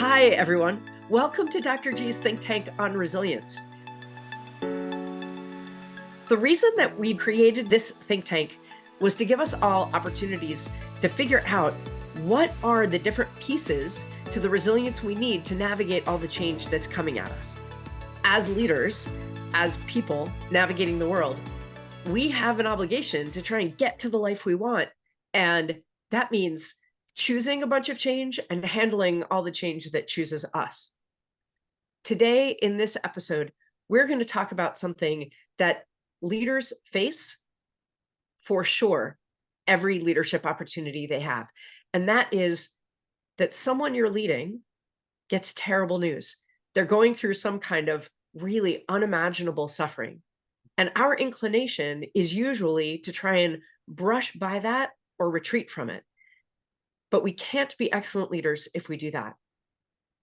Hi, everyone. Welcome to Dr. G's Think Tank on Resilience. The reason that we created this think tank was to give us all opportunities to figure out what are the different pieces to the resilience we need to navigate all the change that's coming at us. As leaders, as people navigating the world, we have an obligation to try and get to the life we want. And that means choosing a bunch of change and handling all the change that chooses us. Today, in this episode, we're going to talk about something that leaders face for sure every leadership opportunity they have. And that is that someone you're leading gets terrible news. They're going through some kind of really unimaginable suffering. And our inclination is usually to try and brush by that or retreat from it. But we can't be excellent leaders if we do that.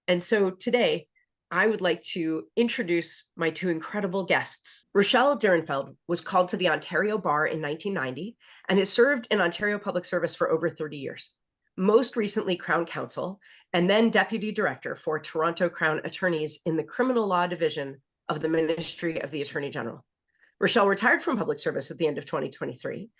And so today, I would like to introduce my two incredible guests. Rochelle Dierenfeld was called to the Ontario Bar in 1990 and has served in Ontario Public Service for over 30 years. Most recently Crown Counsel and then Deputy Director for Toronto Crown Attorneys in the Criminal Law Division of the Ministry of the Attorney General. Rochelle retired from public service at the end of 2023.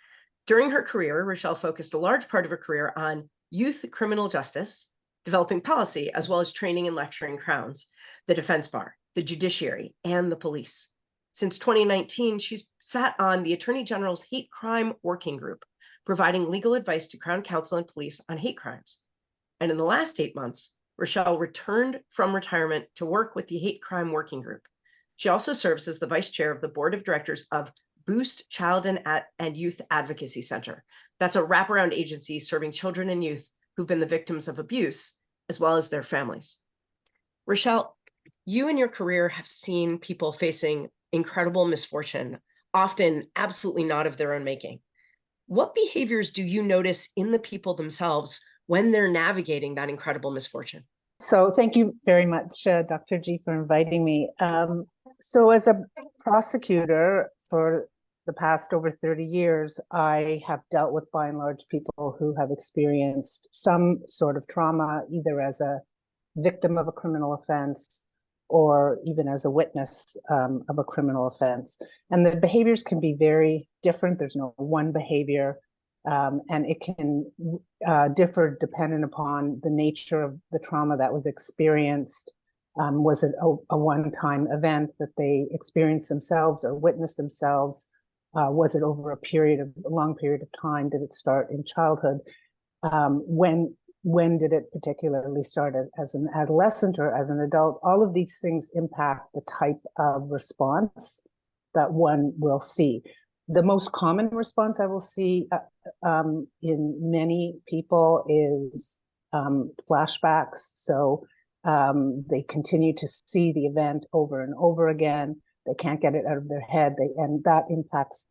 During her career, Rochelle focused a large part of her career on youth criminal justice, developing policy, as well as training and lecturing Crowns, the defense bar, the judiciary, and the police. Since 2019, she's sat on the Attorney General's Hate Crime Working Group, providing legal advice to Crown Counsel and police on hate crimes. And in the last 8 months, Rochelle returned from retirement to work with the Hate Crime Working Group. She also serves as the vice chair of the board of directors of Boost Child and Youth Advocacy Center. That's a wraparound agency serving children and youth who've been the victims of abuse, as well as their families. Rochelle, you in your career have seen people facing incredible misfortune, often absolutely not of their own making. What behaviors do you notice in the people themselves when they're navigating that incredible misfortune? So thank you very much, Dr. G, for inviting me. So as a prosecutor for the past over 30 years, I have dealt with, by and large, people who have experienced some sort of trauma, either as a victim of a criminal offense or even as a witness of a criminal offense. And the behaviors can be very different. There's no one behavior, and it can differ dependent upon the nature of the trauma that was experienced. Was it a one-time event that they experienced themselves or witnessed themselves? Was it over a long period of time? Did it start in childhood? When did it particularly start as an adolescent or as an adult? All of these things impact the type of response that one will see. The most common response I will see in many people is flashbacks. So they continue to see the event over and over again. They can't get it out of their head, and that impacts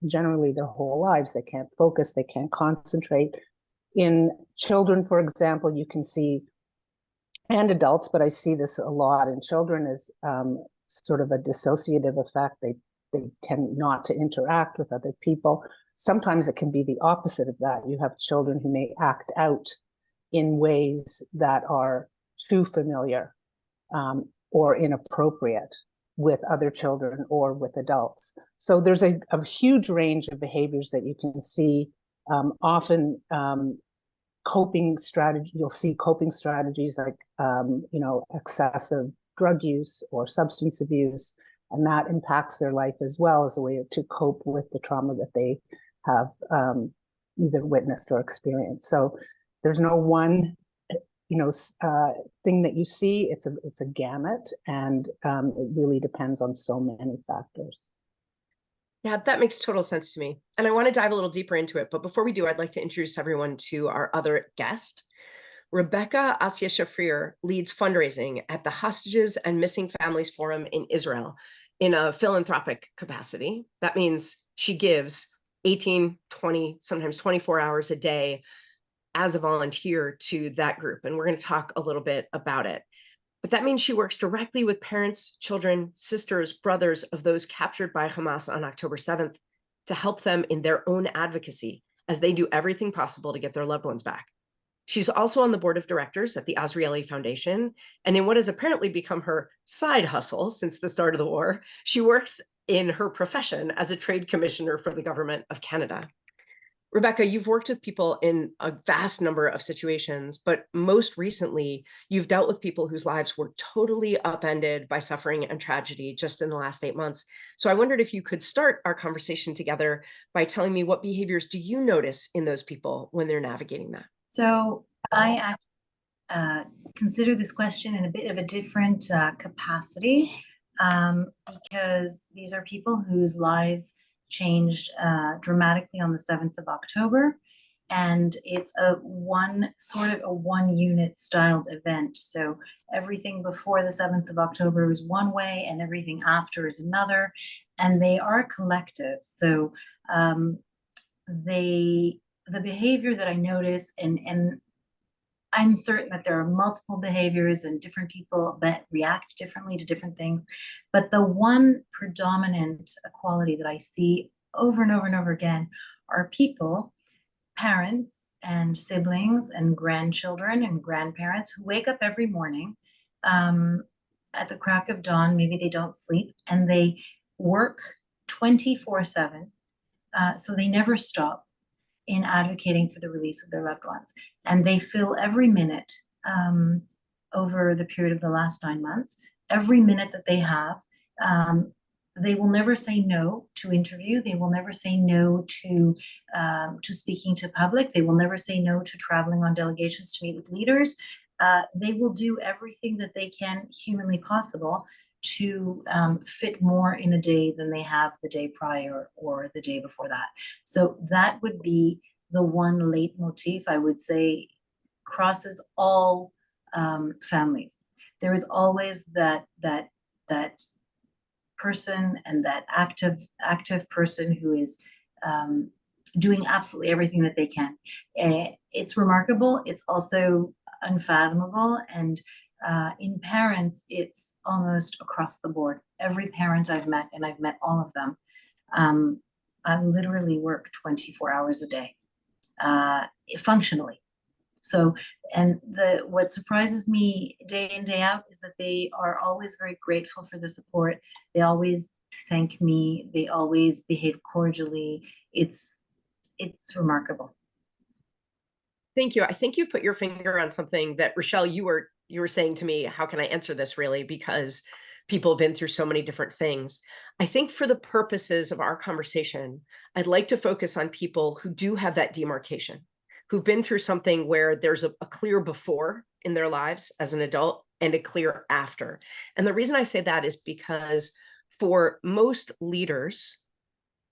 generally their whole lives. They can't focus, they can't concentrate. In children, for example, you can see, and adults, but I see this a lot in children, is sort of a dissociative effect. They tend not to interact with other people. Sometimes it can be the opposite of that. You have children who may act out in ways that are too familiar or inappropriate with other children or with adults. So there's a huge range of behaviors that you can see. Often coping strategy, you'll see coping strategies like excessive drug use or substance abuse, and that impacts their life as well as a way to cope with the trauma that they have either witnessed or experienced. So there's no one thing that you see. It's a gamut, and it really depends on so many factors. Yeah, that makes total sense to me. And I want to dive a little deeper into it. But before we do, I'd like to introduce everyone to our other guest. Rebecca Assia-Shafrir leads fundraising at the Hostages and Missing Families Forum in Israel in a philanthropic capacity. That means she gives 18, 20, sometimes 24 hours a day as a volunteer to that group. And we're going to talk a little bit about it. But that means she works directly with parents, children, sisters, brothers of those captured by Hamas on October 7th to help them in their own advocacy as they do everything possible to get their loved ones back. She's also on the board of directors at the Azrieli Foundation. And in what has apparently become her side hustle since the start of the war, she works in her profession as a trade commissioner for the government of Canada. Rebecca, you've worked with people in a vast number of situations, but most recently, you've dealt with people whose lives were totally upended by suffering and tragedy just in the last 8 months. So I wondered if you could start our conversation together by telling me what behaviors do you notice in those people when they're navigating that? So I consider this question in a bit of a different capacity because these are people whose lives changed dramatically on the 7th of October. And it's a one unit styled event. So everything before the 7th of October is one way and everything after is another. And they are collective. So the behavior that I notice, and I'm certain that there are multiple behaviors and different people that react differently to different things. But the one predominant quality that I see over and over and over again are people, parents and siblings and grandchildren and grandparents who wake up every morning at the crack of dawn. Maybe they don't sleep and they work 24/7. So they never stop in advocating for the release of their loved ones. And they fill every minute over the period of the last 9 months, every minute that they have. They will never say no to interview. They will never say no to speaking to public. They will never say no to traveling on delegations to meet with leaders. They will do everything that they can humanly possible to fit more in a day than they have the day prior or the day before that. So that would be the one leitmotif I would say crosses all families. There is always that person and that active person who is doing absolutely everything that they can. It's remarkable. It's also unfathomable. And in parents, it's almost across the board. Every parent I've met, and I've met all of them, I literally work 24 hours a day, functionally. So, and what surprises me day in, day out is that they are always very grateful for the support. They always thank me. They always behave cordially. It's remarkable. Thank you. I think you've put your finger on something that, Rochelle, you were saying to me, how can I answer this really? Because people have been through so many different things. I think for the purposes of our conversation, I'd like to focus on people who do have that demarcation, who've been through something where there's a clear before in their lives as an adult and a clear after. And the reason I say that is because for most leaders,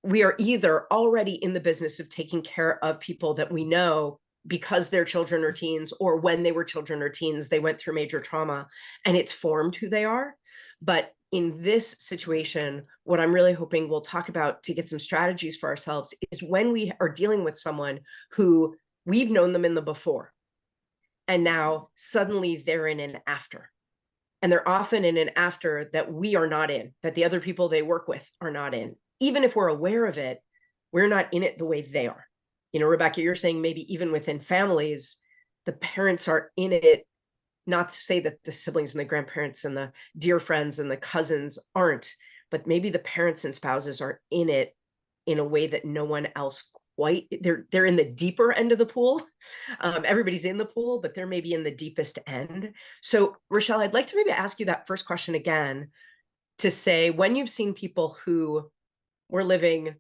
we are either already in the business of taking care of people that we know because they're children or teens, or when they were children or teens, they went through major trauma and it's formed who they are. But in this situation, what I'm really hoping we'll talk about to get some strategies for ourselves is when we are dealing with someone who we've known them in the before, and now suddenly they're in an after. And they're often in an after that we are not in, that the other people they work with are not in. Even if we're aware of it, we're not in it the way they are. You know, Rebecca, you're saying maybe even within families, the parents are in it, not to say that the siblings and the grandparents and the dear friends and the cousins aren't, but maybe the parents and spouses are in it in a way that no one else quite, they're in the deeper end of the pool. Everybody's in the pool, but they're maybe in the deepest end. So Rochelle, I'd like to maybe ask you that first question again, to say, when you've seen people who were living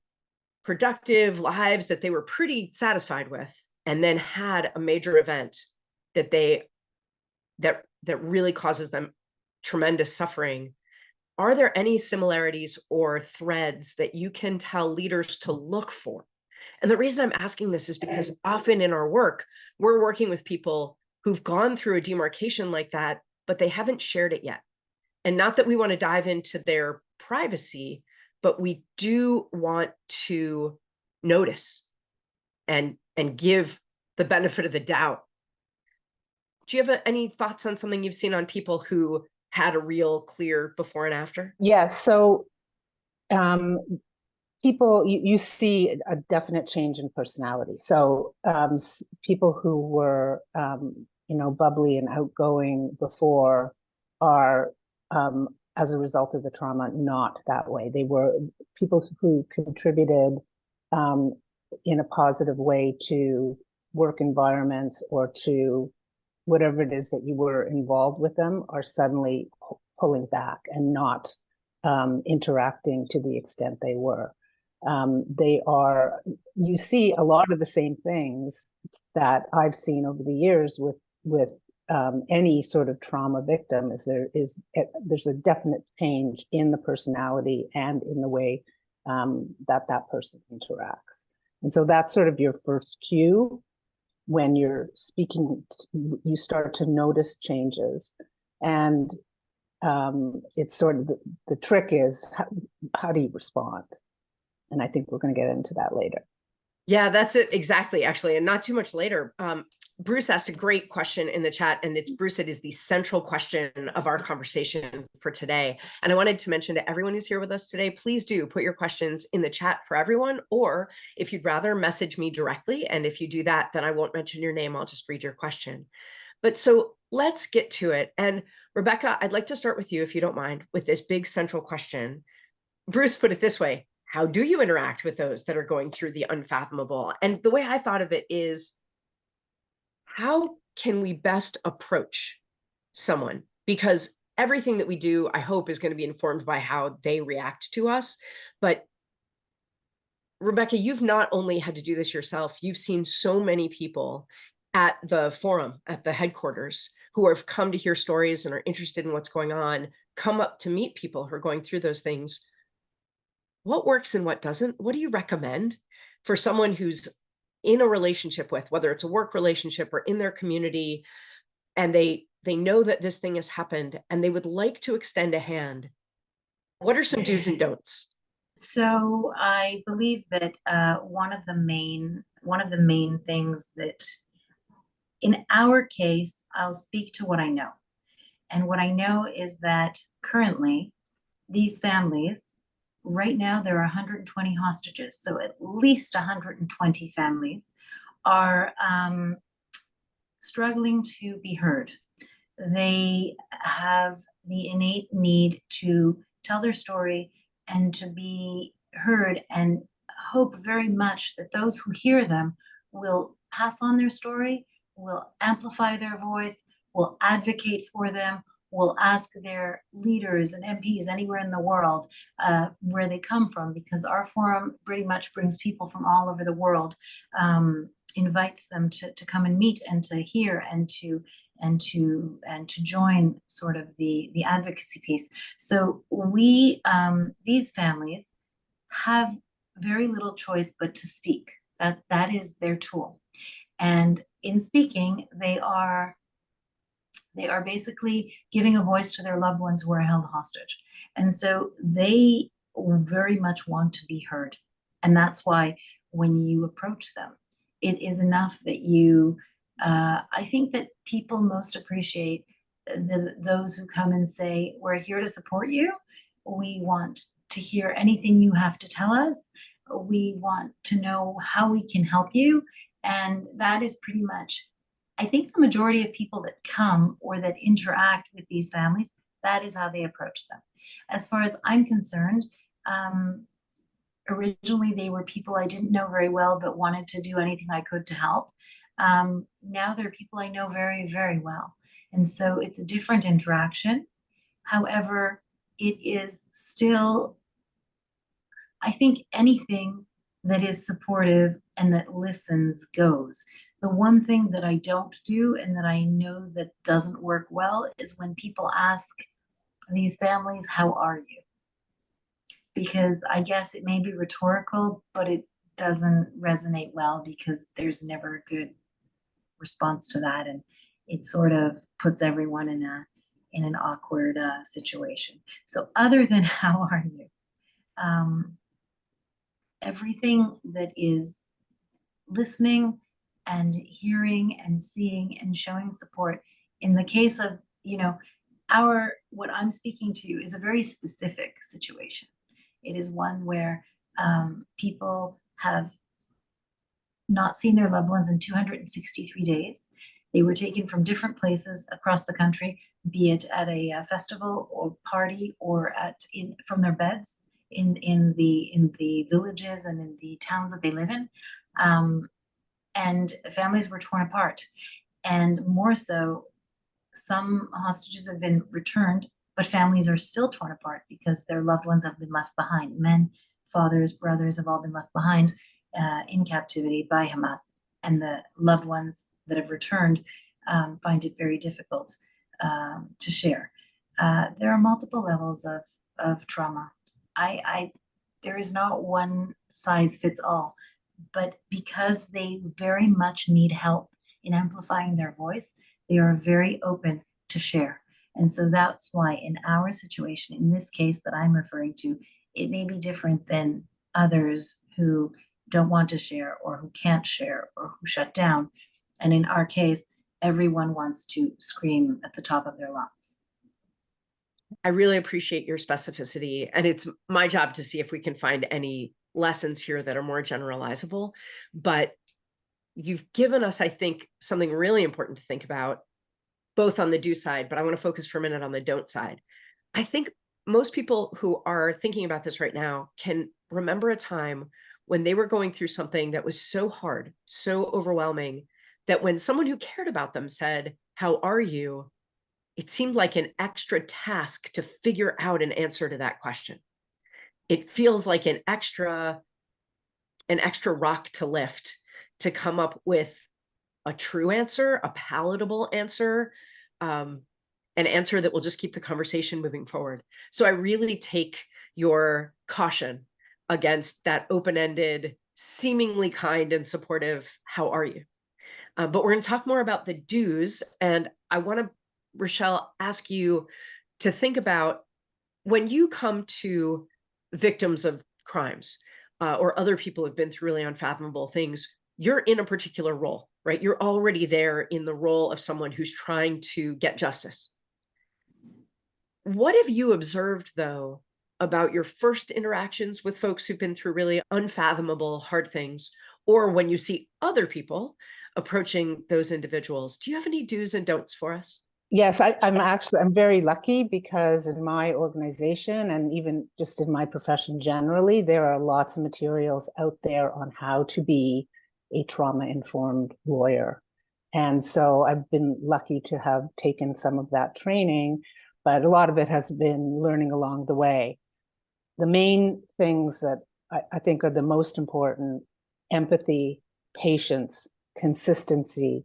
productive lives that they were pretty satisfied with, and then had a major event that that really causes them tremendous suffering, are there any similarities or threads that you can tell leaders to look for? And the reason I'm asking this is because often in our work, we're working with people who've gone through a demarcation like that, but they haven't shared it yet. And not that we want to dive into their privacy, but we do want to notice and give the benefit of the doubt. Do you have any thoughts on something you've seen on people who had a real clear before and after? Yes. So people, you see a definite change in personality. So people who were, bubbly and outgoing before are, as a result of the trauma, not that way. They were people who contributed um, in a positive way to work environments or to whatever it is that you were involved with them are suddenly pulling back and not interacting to the extent they were. You see a lot of the same things that I've seen over the years with any sort of trauma victim. There's a definite change in the personality and in the way that person interacts. And so that's sort of your first cue when you're speaking. You start to notice changes, and it's sort of the trick is how do you respond? And I think we're going to get into that later. Yeah, that's it exactly, actually, and not too much later. Bruce asked a great question in the chat, and Bruce, it is the central question of our conversation for today. And I wanted to mention to everyone who's here with us today, please do put your questions in the chat for everyone, or if you'd rather, message me directly. And if you do that, then I won't mention your name, I'll just read your question. But so let's get to it. And Rebecca, I'd like to start with you, if you don't mind, with this big central question. Bruce put it this way: how do you interact with those that are going through the unfathomable? And the way I thought of it is, how can we best approach someone? Because everything that we do, I hope, is going to be informed by how they react to us. But Rebecca, you've not only had to do this yourself, you've seen so many people at the forum, at the headquarters, who have come to hear stories and are interested in what's going on, come up to meet people who are going through those things. What works and what doesn't? What do you recommend for someone who's in a relationship with, whether it's a work relationship or in their community, and they know that this thing has happened and they would like to extend a hand? What are some do's and don'ts? So I believe that one of the main things that, in our case, I'll speak to what I know. And what I know is that currently these families, right now there are 120 hostages. So at least 120 families are struggling to be heard. They have the innate need to tell their story and to be heard, and hope very much that those who hear them will pass on their story, will amplify their voice, will advocate for them, will ask their leaders and MPs anywhere in the world where they come from, because our forum pretty much brings people from all over the world, invites them to come and meet and to hear and to join sort of the advocacy piece. So these families have very little choice but to speak. That is their tool. And in speaking, they are basically giving a voice to their loved ones who are held hostage. And so they very much want to be heard. And that's why when you approach them, it is enough that you, I think that people most appreciate those who come and say, we're here to support you. We want to hear anything you have to tell us. We want to know how we can help you. And that is pretty much, I think, the majority of people that come or that interact with these families, that is how they approach them. As far as I'm concerned, originally they were people I didn't know very well, but wanted to do anything I could to help. Now they're people I know very, very well. And so it's a different interaction. However, it is still, I think, anything that is supportive and that listens goes. The one thing that I don't do and that I know that doesn't work well is when people ask these families, how are you? Because I guess it may be rhetorical, but it doesn't resonate well, because there's never a good response to that. And it sort of puts everyone in an awkward situation. So other than how are you? Everything that is listening and hearing and seeing and showing support. In the case of, what I'm speaking to is a very specific situation. It is one where People have not seen their loved ones in 263 days. They were taken from different places across the country, be it at a festival or party or from their beds in the villages and in the towns that they live in. And families were torn apart. And more so, some hostages have been returned, but families are still torn apart because their loved ones have been left behind. Men, fathers, brothers have all been left behind in captivity by Hamas. And the loved ones that have returned find it very difficult to share. There are multiple levels of trauma. There is not one size fits all, but because they very much need help in amplifying their voice, they are very open to share. And so that's why in our situation, in this case that I'm referring to, it may be different than others who don't want to share or who can't share or who shut down. And in our case, everyone wants to scream at the top of their lungs. I really appreciate your specificity, and it's my job to see if we can find any lessons here that are more generalizable. But you've given us, I think, something really important to think about, both on the do side, but I want to focus for a minute on the don't side. I think most people who are thinking about this right now can remember a time when they were going through something that was so hard, so overwhelming, that when someone who cared about them said, "How are you?" it seemed like an extra task to figure out an answer to that question. It feels like an extra rock to lift to come up with a true answer, a palatable answer, an answer that will just keep the conversation moving forward. So I really take your caution against that open-ended, seemingly kind and supportive, "How are you?" But we're going to talk more about the do's. And I want to, Rochelle, ask you to think about when you come to victims of crimes or other people who've been through really unfathomable things, you're in a particular role, right? You're already there in the role of someone who's trying to get justice. What have you observed, though, about your first interactions with folks who've been through really unfathomable, hard things, or when you see other people approaching those individuals? Do you have any do's and don'ts for us? Yes, I'm very lucky because in my organization and even just in my profession generally, there are lots of materials out there on how to be a trauma-informed lawyer. And so I've been lucky to have taken some of that training, but a lot of it has been learning along the way. The main things that I think are the most important: empathy, patience, consistency,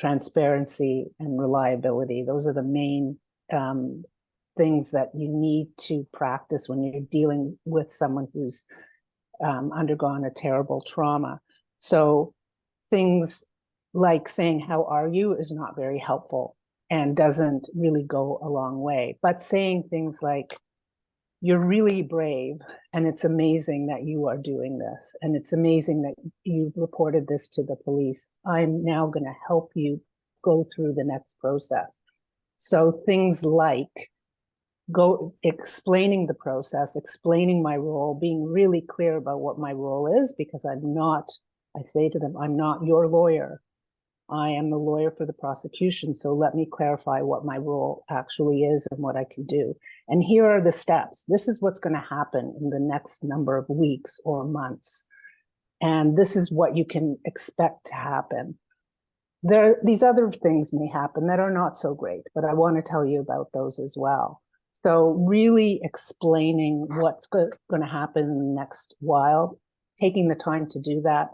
transparency, and reliability. Those are the main things that you need to practice when you're dealing with someone who's undergone a terrible trauma. So things like saying, "How are you?" is not very helpful and doesn't really go a long way. But saying things like, "You're really brave, and it's amazing that you are doing this. And it's amazing that you've reported this to the police. I'm now going to help you go through the next process." So things like explaining the process, explaining my role, being really clear about what my role is, because I say to them, "I'm not your lawyer. I am the lawyer for the prosecution. So let me clarify what my role actually is and what I can do. And here are the steps. This is what's going to happen in the next number of weeks or months. And this is what you can expect to happen. These other things may happen that are not so great, but I want to tell you about those as well. So really explaining what's going to happen in the next while, taking the time to do that,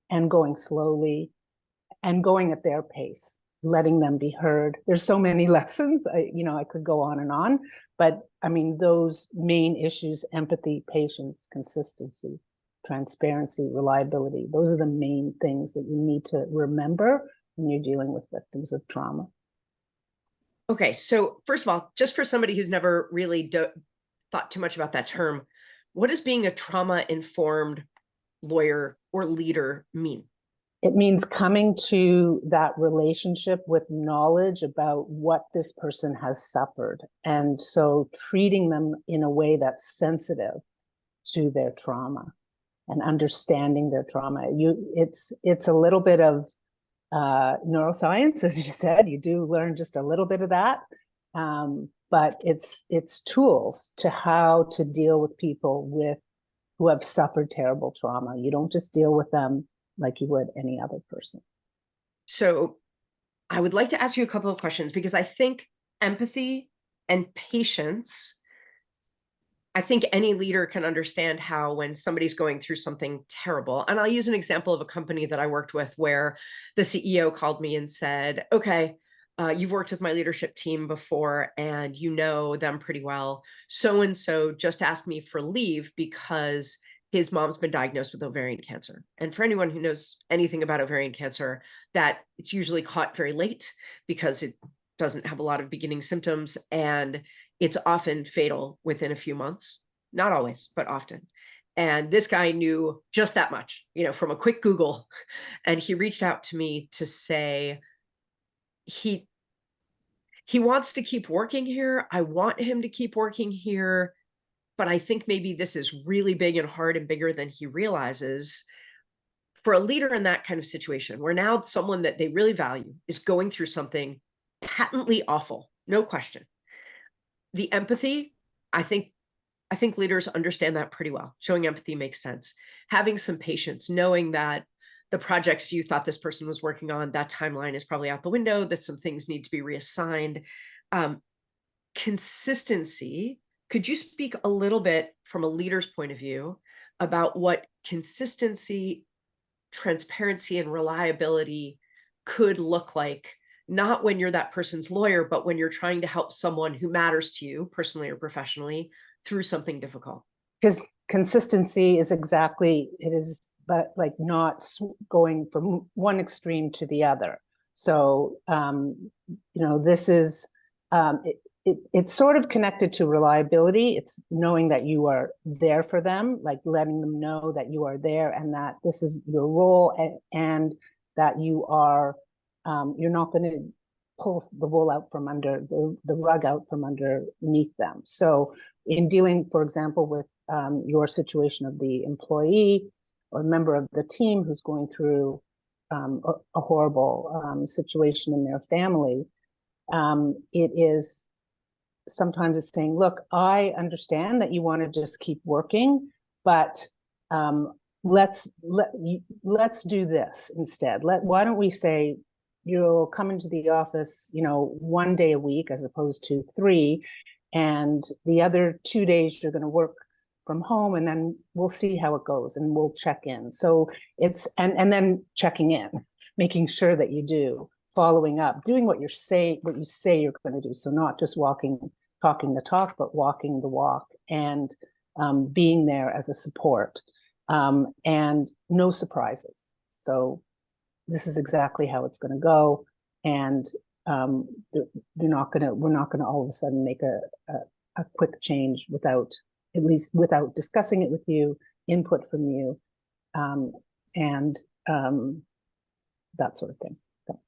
and going slowly and going at their pace, letting them be heard. There's so many lessons, I could go on, but I mean, those main issues: empathy, patience, consistency, transparency, reliability. Those are the main things that you need to remember when you're dealing with victims of trauma. Okay, so first of all, just for somebody who's never really thought too much about that term, what does being a trauma-informed lawyer or leader mean? It means coming to that relationship with knowledge about what this person has suffered. And so treating them in a way that's sensitive to their trauma and understanding their trauma. It's a little bit of neuroscience, as you said. You do learn just a little bit of that, but it's tools to how to deal with people who have suffered terrible trauma. You don't just deal with them like you would any other person. So I would like to ask you a couple of questions, because I think empathy and patience, I think any leader can understand how, when somebody's going through something terrible, and I'll use an example of a company that I worked with where the CEO called me and said, okay, you've worked with my leadership team before and you know them pretty well. So-and-so just asked me for leave because his mom's been diagnosed with ovarian cancer. And for anyone who knows anything about ovarian cancer, that it's usually caught very late because it doesn't have a lot of beginning symptoms, and it's often fatal within a few months. Not always, but often. And this guy knew just that much, from a quick Google. And he reached out to me to say he wants to keep working here. I want him to keep working here, but I think maybe this is really big and hard and bigger than he realizes. For a leader in that kind of situation, where now someone that they really value is going through something patently awful, no question. The empathy, I think leaders understand that pretty well. Showing empathy makes sense. Having some patience, knowing that the projects you thought this person was working on, that timeline is probably out the window, that some things need to be reassigned. Consistency. Could you speak a little bit from a leader's point of view about what consistency, transparency, and reliability could look like, not when you're that person's lawyer, but when you're trying to help someone who matters to you personally or professionally through something difficult? Because consistency is but like not going from one extreme to the other. So, this is, it's sort of connected to reliability. It's knowing that you are there for them, like letting them know that you are there and that this is your role, and that you are, you're not going to pull the wool out from under the rug out from underneath them. So in dealing, for example, with your situation of the employee or member of the team who's going through a horrible situation in their family, it is sometimes it's saying, look, I understand that you want to just keep working, but let's do this instead. Why don't we say you'll come into the office, 1 day a week as opposed to 3, and the other 2 days you're going to work from home, and then we'll see how it goes and we'll check in. So it's and then checking in, making sure that you do, following up, doing what you say you're going to do. So not just talking the talk, but walking the walk, and being there as a support, and no surprises. So this is exactly how it's going to go, and we're not going to all of a sudden make a quick change without discussing it with you, input from you, and that sort of thing. So.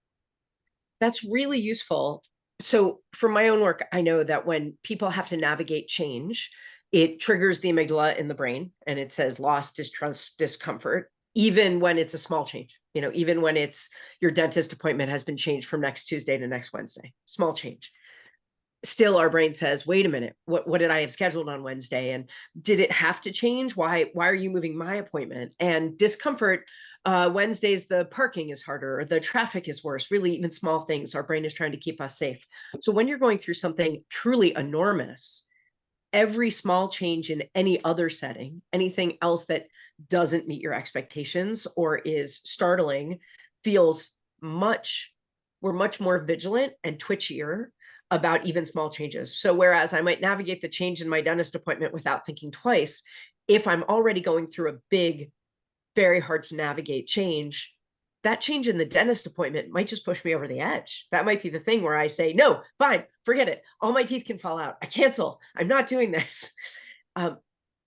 That's really useful. So for my own work, I know that when people have to navigate change, it triggers the amygdala in the brain, and it says loss, distrust, discomfort, even when it's a small change. Even when it's your dentist appointment has been changed from next Tuesday to next Wednesday, small change. Still, our brain says, wait a minute, what did I have scheduled on Wednesday? And did it have to change? Why are you moving my appointment? And discomfort, Wednesdays, the parking is harder, or the traffic is worse, really even small things. Our brain is trying to keep us safe. So when you're going through something truly enormous, every small change in any other setting, anything else that doesn't meet your expectations or is startling, we're much more vigilant and twitchier about even small changes. So whereas I might navigate the change in my dentist appointment without thinking twice, if I'm already going through a big, very hard to navigate change, that change in the dentist appointment might just push me over the edge. That might be the thing where I say, no, fine, forget it. All my teeth can fall out. I cancel. I'm not doing this.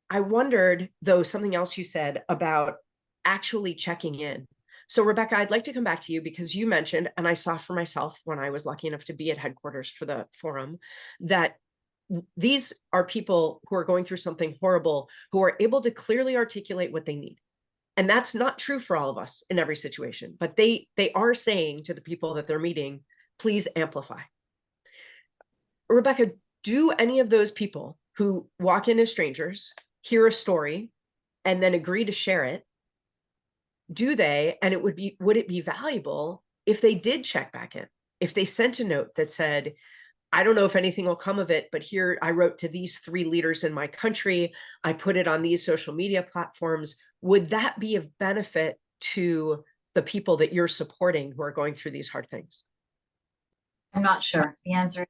I wondered, though, something else you said about actually checking in. So Rebecca, I'd like to come back to you, because you mentioned, and I saw for myself when I was lucky enough to be at headquarters for the forum, that these are people who are going through something horrible, who are able to clearly articulate what they need. And that's not true for all of us in every situation, but they are saying to the people that they're meeting, please amplify. Rebecca, do any of those people who walk in as strangers, hear a story, and then agree to share it, do they, and would it be valuable if they did check back in? If they sent a note that said, I don't know if anything will come of it, but here I wrote to these 3 leaders in my country, I put it on these social media platforms, would that be of benefit to the people that you're supporting who are going through these hard things? I'm not sure. The answer is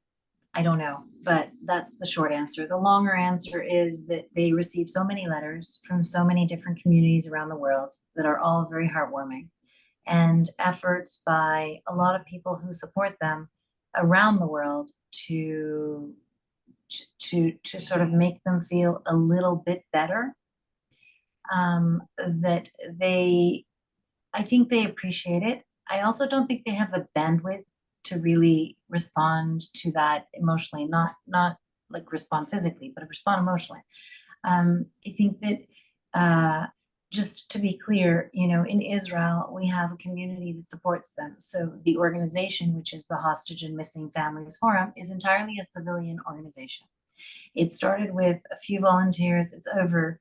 I don't know, but that's the short answer. The longer answer is that they receive so many letters from so many different communities around the world that are all very heartwarming, and efforts by a lot of people who support them around the world to sort of make them feel a little bit better. That I think they appreciate it. I also don't think they have the bandwidth to really respond to that emotionally, not like respond physically, but respond emotionally. I think that just to be clear, in Israel, we have a community that supports them. So the organization, which is the Hostage and Missing Families Forum, is entirely a civilian organization. It started with a few volunteers. It's over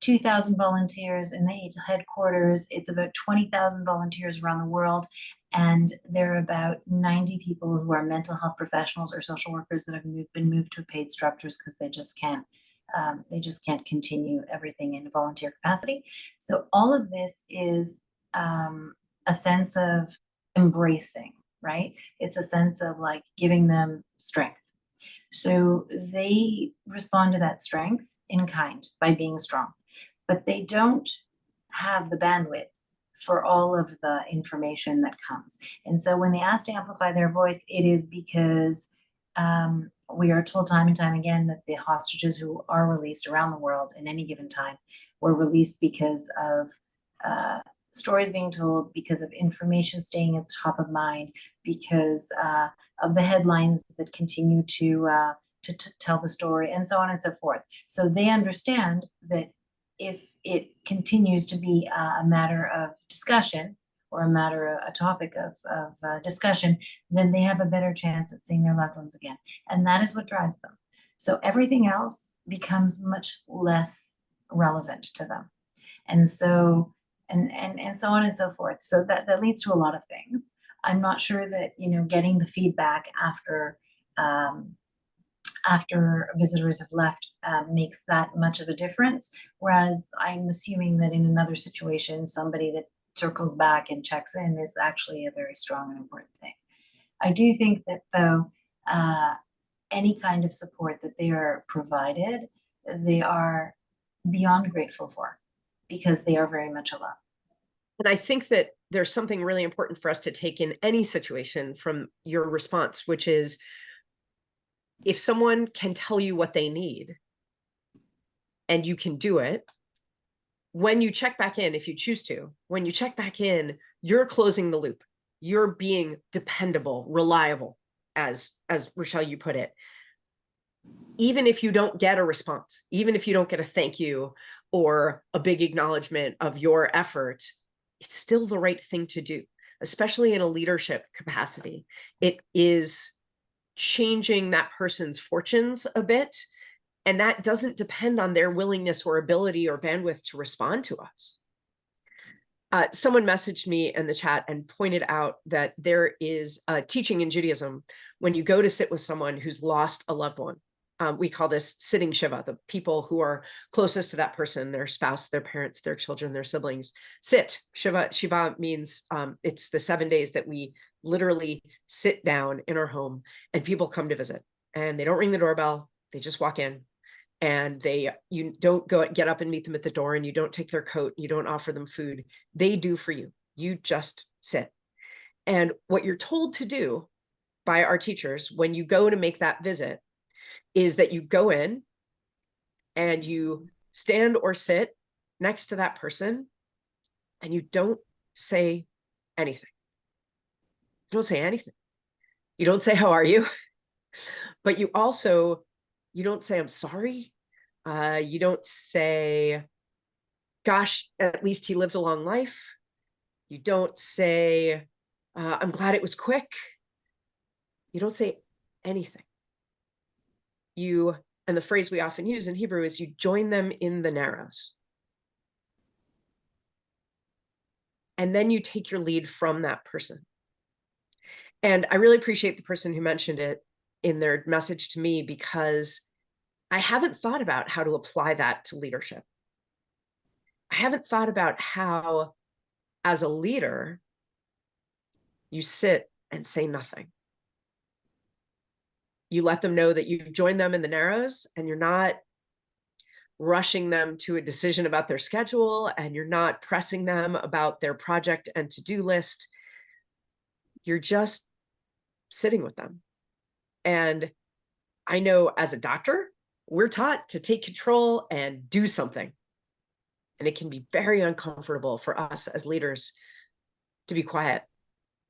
2,000 volunteers in the headquarters. It's about 20,000 volunteers around the world. And there are about 90 people who are mental health professionals or social workers that have been moved to paid structures because they just can't continue everything in a volunteer capacity. So all of this is a sense of embracing, right? It's a sense of like giving them strength. So they respond to that strength in kind by being strong, but they don't have the bandwidth for all of the information that comes. And so when they ask to amplify their voice, it is because we are told time and time again that the hostages who are released around the world in any given time were released because of stories being told, because of information staying at the top of mind, because of the headlines that continue to tell the story, and so on and so forth. So they understand that if it continues to be a matter of discussion or a topic of discussion, then they have a better chance at seeing their loved ones again. And that is what drives them. So everything else becomes much less relevant to them. And so, and so on and so forth. So that leads to a lot of things. I'm not sure that, getting the feedback after visitors have left makes that much of a difference. Whereas I'm assuming that in another situation, somebody that circles back and checks in is actually a very strong and important thing. I do think that though, any kind of support that they are provided, they are beyond grateful for, because they are very much alone. And I think that there's something really important for us to take in any situation from your response, which is if someone can tell you what they need and you can do it, when you check back in, if you choose to, when you check back in, you're closing the loop. You're being dependable, reliable, as Rochelle, you put it. Even if you don't get a response, even if you don't get a thank you or a big acknowledgement of your effort, it's still the right thing to do, especially in a leadership capacity. It is changing that person's fortunes a bit, and that doesn't depend on their willingness or ability or bandwidth to respond to us. Someone messaged me in the chat and pointed out that there is a teaching in Judaism when you go to sit with someone who's lost a loved one. We call this sitting Shiva, the people who are closest to that person, their spouse, their parents, their children, their siblings. Sit. Shiva means it's the 7 days that we literally sit down in our home and people come to visit. And they don't ring the doorbell. They just walk in. And you don't get up and meet them at the door, and you don't take their coat, you don't offer them food. They do for you. You just sit. And what you're told to do by our teachers when you go to make that visit is that you go in and you stand or sit next to that person and you don't say anything. You don't say anything. You don't say, how are you? But you also You don't say, I'm sorry. You don't say, gosh, at least he lived a long life. You don't say, I'm glad it was quick. You don't say anything. And the phrase we often use in Hebrew is you join them in the narrows. And then you take your lead from that person. And I really appreciate the person who mentioned it in their message to me, because I haven't thought about how to apply that to leadership. I haven't thought about how, as a leader, you sit and say nothing. You let them know that you've joined them in the narrows, and you're not rushing them to a decision about their schedule, and you're not pressing them about their project and to-do list. You're just sitting with them. And I know as a doctor, we're taught to take control and do something. And it can be very uncomfortable for us as leaders to be quiet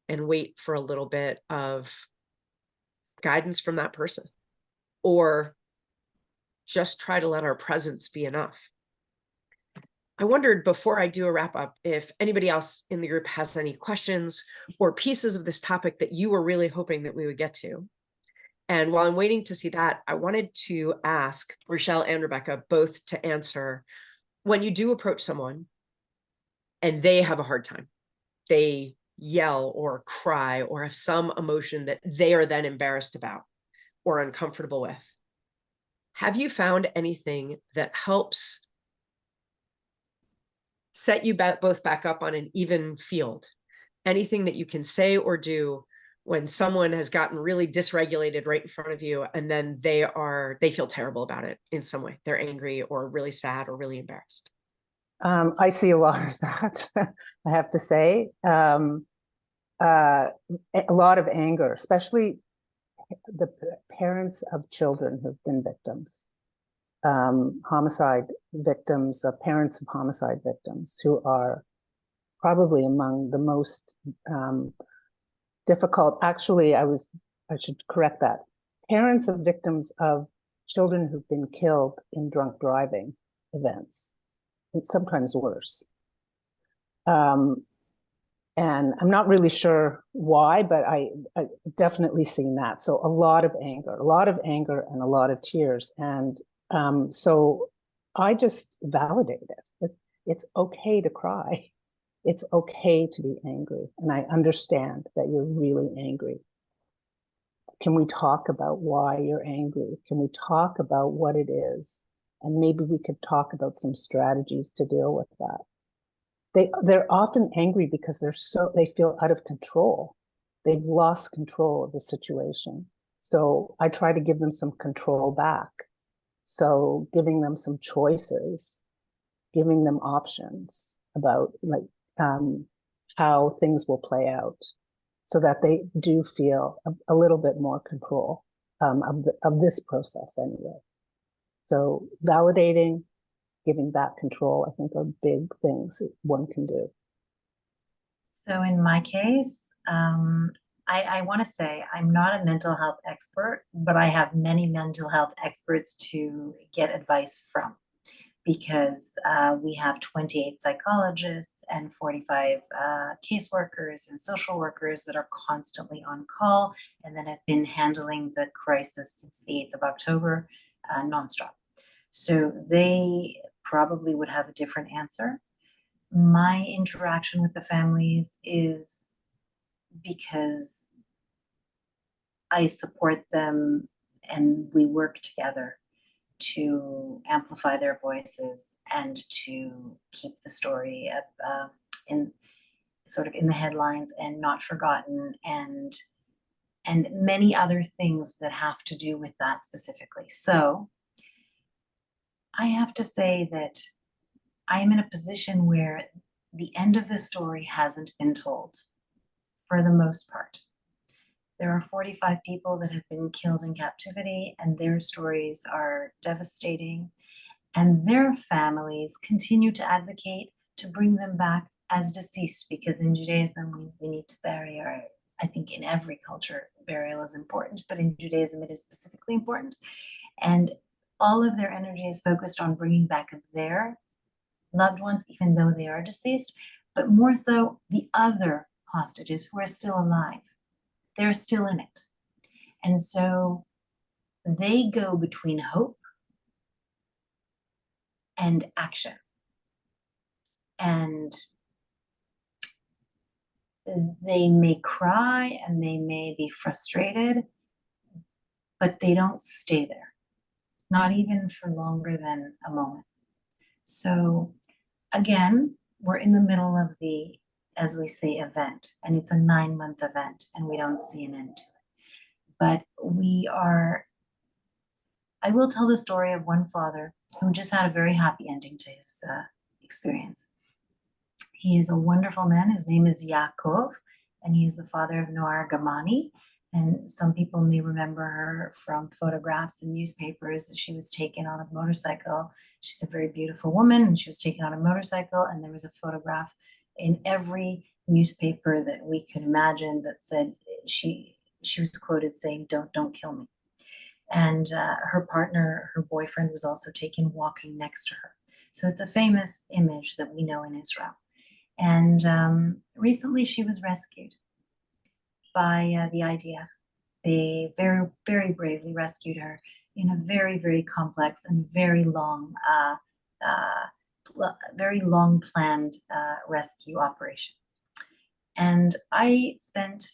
and wait for a little bit of guidance from that person, or just try to let our presence be enough. I wondered, before I do a wrap up, if anybody else in the group has any questions or pieces of this topic that you were really hoping that we would get to. And while I'm waiting to see that, I wanted to ask Rochelle and Rebecca both to answer, when you do approach someone and they have a hard time, they yell or cry or have some emotion that they are then embarrassed about or uncomfortable with, have you found anything that helps set you both back up on an even field? Anything that you can say or do when someone has gotten really dysregulated right in front of you, and then they feel terrible about it in some way? They're angry or really sad or really embarrassed. I see a lot of that, I have to say. A lot of anger, especially the parents of children who've been victims, homicide victims, parents of homicide victims, who are probably among the most difficult. Actually, I should correct that. Parents of victims of children who've been killed in drunk driving events, and sometimes worse. And I'm not really sure why, but I definitely seen that. So a lot of anger and a lot of tears. And so I just validate it. It's okay to cry. It's okay to be angry. And I understand that you're really angry. Can we talk about why you're angry? Can we talk about what it is? And maybe we could talk about some strategies to deal with that. They're often angry because they feel out of control. They've lost control of the situation. So I try to give them some control back. So giving them some choices, giving them options about how things will play out, so that they do feel a little bit more control of this process anyway. So validating, giving back control, I think, are big things that one can do. So in my case, I want to say I'm not a mental health expert, but I have many mental health experts to get advice from, because we have 28 psychologists and 45 caseworkers and social workers that are constantly on call and that have been handling the crisis since the 8th of October nonstop. So they probably would have a different answer. My interaction with the families is because I support them and we work together to amplify their voices and to keep the story in the headlines and not forgotten, and many other things that have to do with that specifically. So I have to say that I am in a position where the end of the story hasn't been told for the most part. There are 45 people that have been killed in captivity, and their stories are devastating. And their families continue to advocate to bring them back as deceased, because in Judaism, we need to bury our, I think in every culture, burial is important, but in Judaism, it is specifically important. And all of their energy is focused on bringing back their loved ones, even though they are deceased, but more so the other hostages who are still alive. They're still in it. And so they go between hope and action. And they may cry and they may be frustrated, but they don't stay there, not even for longer than a moment. So again, we're in the middle of the, as we say, event, and it's a 9-month event, and we don't see an end to it. But I will tell the story of one father who just had a very happy ending to his experience. He is a wonderful man. His name is Yaakov, and he is the father of Noar Gamani. And some people may remember her from photographs in newspapers. She was taken on a motorcycle. She's a very beautiful woman, and she was taken on a motorcycle, and there was a photograph in every newspaper that we could imagine that said she was quoted saying, don't kill me. And her partner, her boyfriend, was also taken walking next to her. So it's a famous image that we know in Israel. And recently she was rescued by the IDF. They very, very bravely rescued her in a very, very complex and very long planned rescue operation. And I spent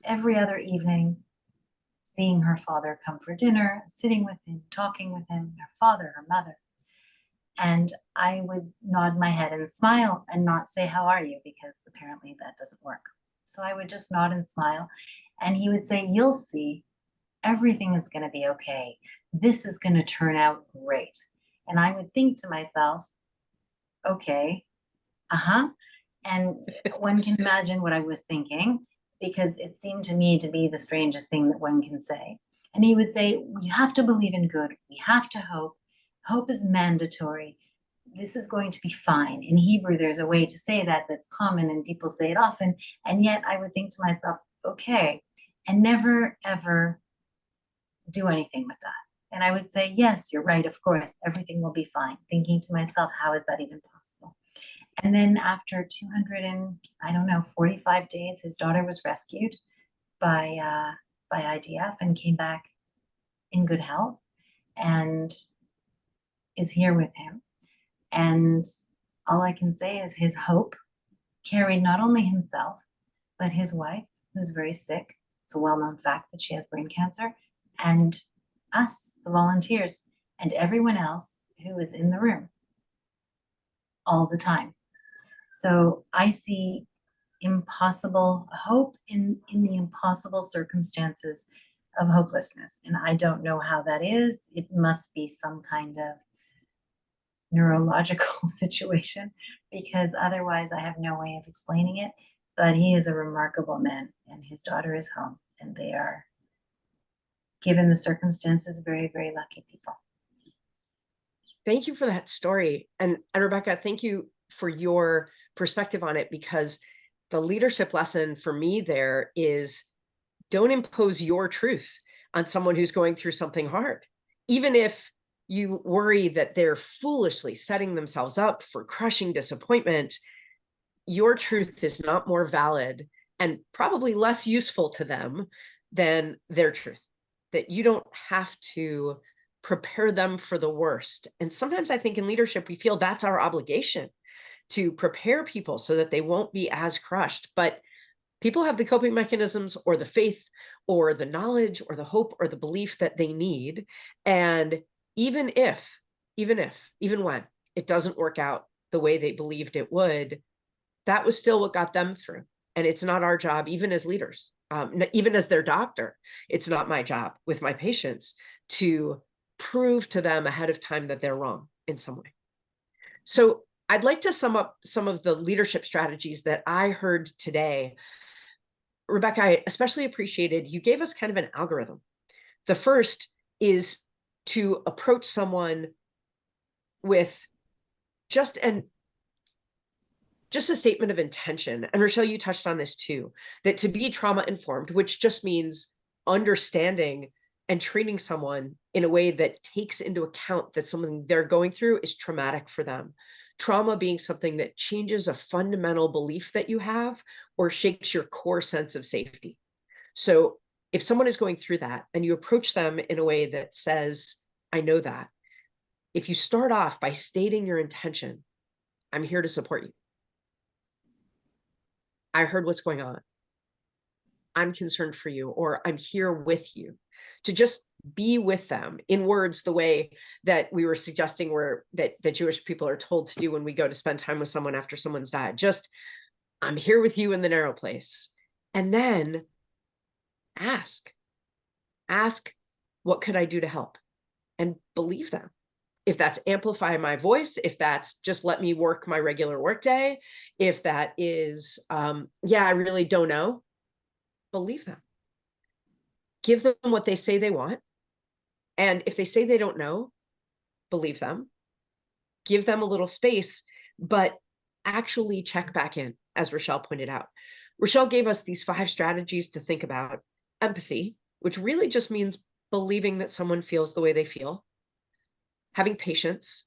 every other evening seeing her father come for dinner, sitting with him, talking with him, her father, her mother. And I would nod my head and smile and not say, "How are you?" because apparently that doesn't work. So I would just nod and smile. And he would say, "You'll see, everything is going to be okay. This is going to turn out great." And I would think to myself, okay, and one can imagine what I was thinking, because it seemed to me to be the strangest thing that one can say. And he would say, "You have to believe in good. We have to hope. Hope is mandatory. This is going to be fine." In Hebrew, there's a way to say that that's common and people say it often. And yet I would think to myself, okay, and never, ever do anything with that. And I would say, "Yes, you're right. Of course, everything will be fine." Thinking to myself, how is that even possible? And then after 45 days, his daughter was rescued by IDF and came back in good health and is here with him. And all I can say is his hope carried not only himself, but his wife, who's very sick. It's a well-known fact that she has brain cancer, and us, the volunteers, and everyone else who is in the room all the time. So I see impossible hope in the impossible circumstances of hopelessness. And I don't know how that is. It must be some kind of neurological situation, because otherwise I have no way of explaining it. But he is a remarkable man, and his daughter is home, and they are, given the circumstances, very, very lucky people. Thank you for that story. And Rebecca, thank you for your perspective on it, because the leadership lesson for me there is, don't impose your truth on someone who's going through something hard. Even if you worry that they're foolishly setting themselves up for crushing disappointment, your truth is not more valid and probably less useful to them than their truth. That you don't have to prepare them for the worst. And sometimes I think in leadership, we feel that's our obligation, to prepare people so that they won't be as crushed. But people have the coping mechanisms or the faith or the knowledge or the hope or the belief that they need. And even when it doesn't work out the way they believed it would, that was still what got them through. And it's not our job, even as leaders, even as their doctor, it's not my job with my patients to prove to them ahead of time that they're wrong in some way. So I'd like to sum up some of the leadership strategies that I heard today. Rebecca, I especially appreciated, you gave us kind of an algorithm. The first is to approach someone with just a statement of intention. And Rochelle, you touched on this too, that to be trauma informed, which just means understanding and treating someone in a way that takes into account that something they're going through is traumatic for them. Trauma being something that changes a fundamental belief that you have or shakes your core sense of safety. So if someone is going through that and you approach them in a way that says, I know that, if you start off by stating your intention, I'm here to support you. I heard what's going on. I'm concerned for you, or I'm here with you, to just be with them in words, the way that we were suggesting that Jewish people are told to do when we go to spend time with someone after someone's died. Just, I'm here with you in the narrow place. And then ask, what could I do to help? And believe them. If that's amplify my voice, if that's just let me work my regular workday, if that is, yeah, I really don't know, believe them. Give them what they say they want. And if they say they don't know, believe them. Give them a little space, but actually check back in, as Rochelle pointed out. Rochelle gave us these 5 strategies to think about. Empathy, which really just means believing that someone feels the way they feel. Having patience,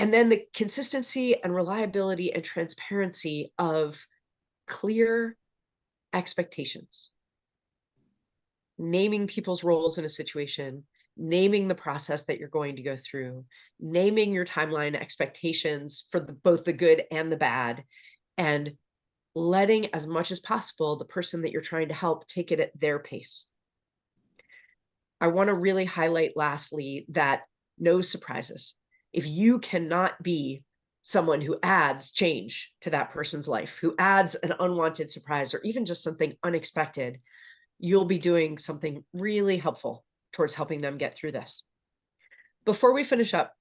and then the consistency and reliability and transparency of clear expectations. Naming people's roles in a situation, naming the process that you're going to go through, naming your timeline expectations for both the good and the bad, and letting as much as possible the person that you're trying to help take it at their pace. I want to really highlight lastly that no surprises. If you cannot be someone who adds change to that person's life, who adds an unwanted surprise or even just something unexpected, you'll be doing something really helpful towards helping them get through this. Before we finish up,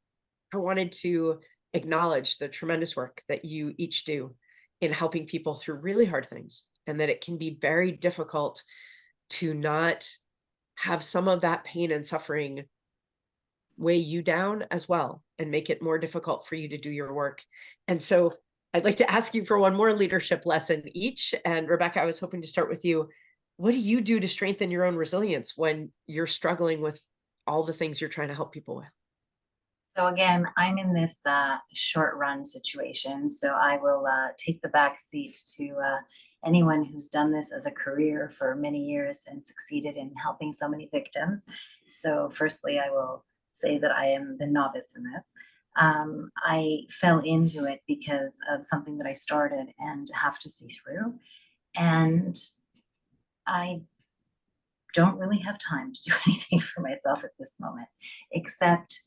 I wanted to acknowledge the tremendous work that you each do in helping people through really hard things, and that it can be very difficult to not have some of that pain and suffering weigh you down as well and make it more difficult for you to do your work. And so I'd like to ask you for one more leadership lesson each. And Rebecca, I was hoping to start with you. What do you do to strengthen your own resilience when you're struggling with all the things you're trying to help people with? So again, I'm in this short run situation, so I will take the back seat to anyone who's done this as a career for many years and succeeded in helping so many victims. So firstly, I will say that I am the novice in this. I fell into it because of something that I started and have to see through. And I don't really have time to do anything for myself at this moment, except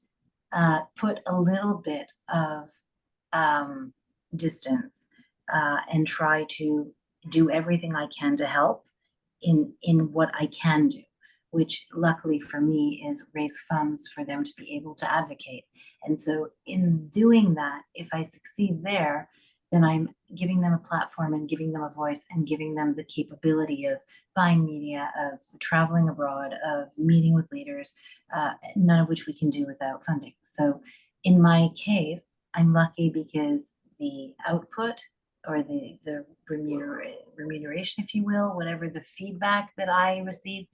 put a little bit of distance and try to do everything I can to help in what I can do, which luckily for me is raise funds for them to be able to advocate. And so in doing that, if I succeed there, then I'm giving them a platform and giving them a voice and giving them the capability of buying media, of traveling abroad, of meeting with leaders, none of which we can do without funding. So in my case, I'm lucky because the output or the remuneration, if you will, whatever the feedback that I receive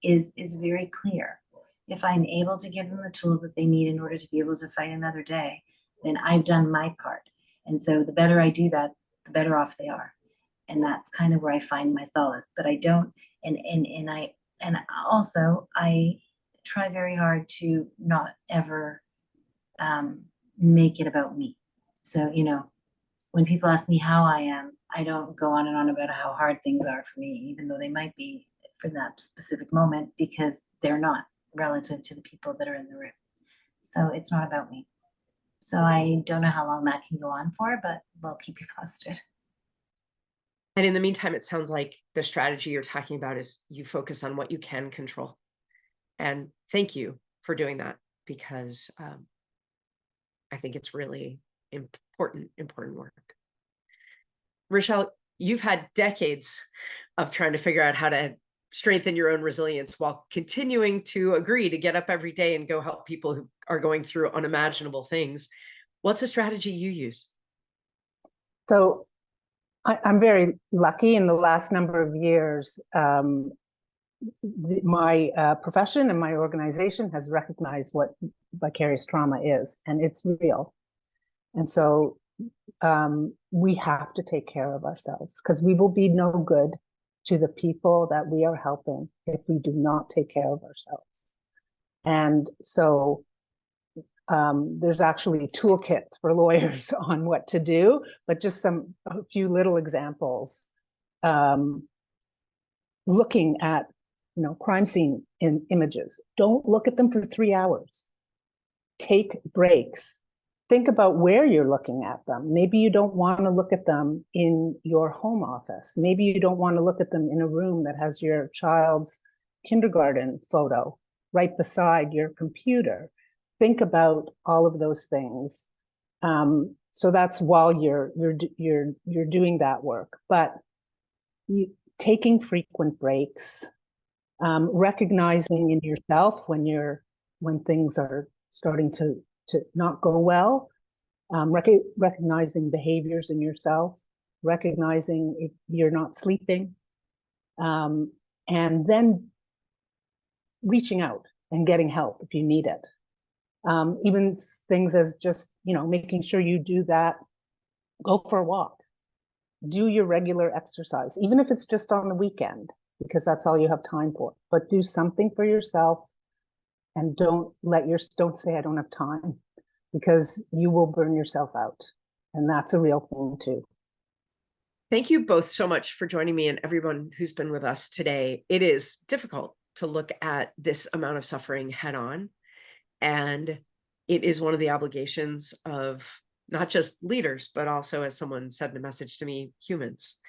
is very clear. If I'm able to give them the tools that they need in order to be able to fight another day, then I've done my part. And so the better I do that, the better off they are. And that's kind of where I find my solace. But I don't, and also I try very hard to not ever make it about me. So, you know, when people ask me how I am, I don't go on and on about how hard things are for me, even though they might be for that specific moment, because they're not relative to the people that are in the room. So it's not about me. So I don't know how long that can go on for, but we'll keep you posted. And in the meantime, it sounds like the strategy you're talking about is you focus on what you can control. And thank you for doing that, because I think it's really important work. Rochelle, you've had decades of trying to figure out how to strengthen your own resilience while continuing to agree to get up every day and go help people who are going through unimaginable things. What's a strategy you use? So I'm very lucky in the last number of years. my profession and my organization has recognized what vicarious trauma is, and it's real. And so we have to take care of ourselves, because we will be no good to the people that we are helping if we do not take care of ourselves. And so there's actually toolkits for lawyers on what to do, but just a few little examples. Looking at, crime scene images. Don't look at them for 3 hours. Take breaks. Think about where you're looking at them. Maybe you don't want to look at them in your home office. Maybe you don't want to look at them in a room that has your child's kindergarten photo right beside your computer. Think about all of those things. So that's while you're doing that work. But taking frequent breaks, recognizing in yourself when things are starting to not go well, recognizing behaviors in yourself, recognizing if you're not sleeping, and then reaching out and getting help if you need it. Even things as just, making sure you do that, go for a walk, do your regular exercise, even if it's just on the weekend, because that's all you have time for, but do something for yourself. And don't say I don't have time, because you will burn yourself out. And that's a real thing too. Thank you both so much for joining me, and everyone who's been with us today. It is difficult to look at this amount of suffering head on. And it is one of the obligations of not just leaders, but also, as someone said in a message to me, humans,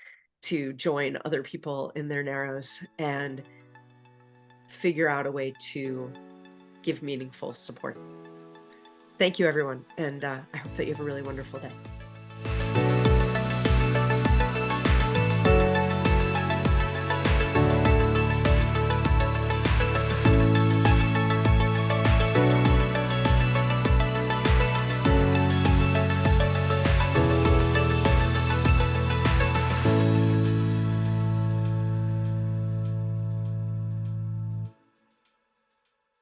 to join other people in their narrows and figure out a way to give meaningful support. Thank you, everyone. And I hope that you have a really wonderful day.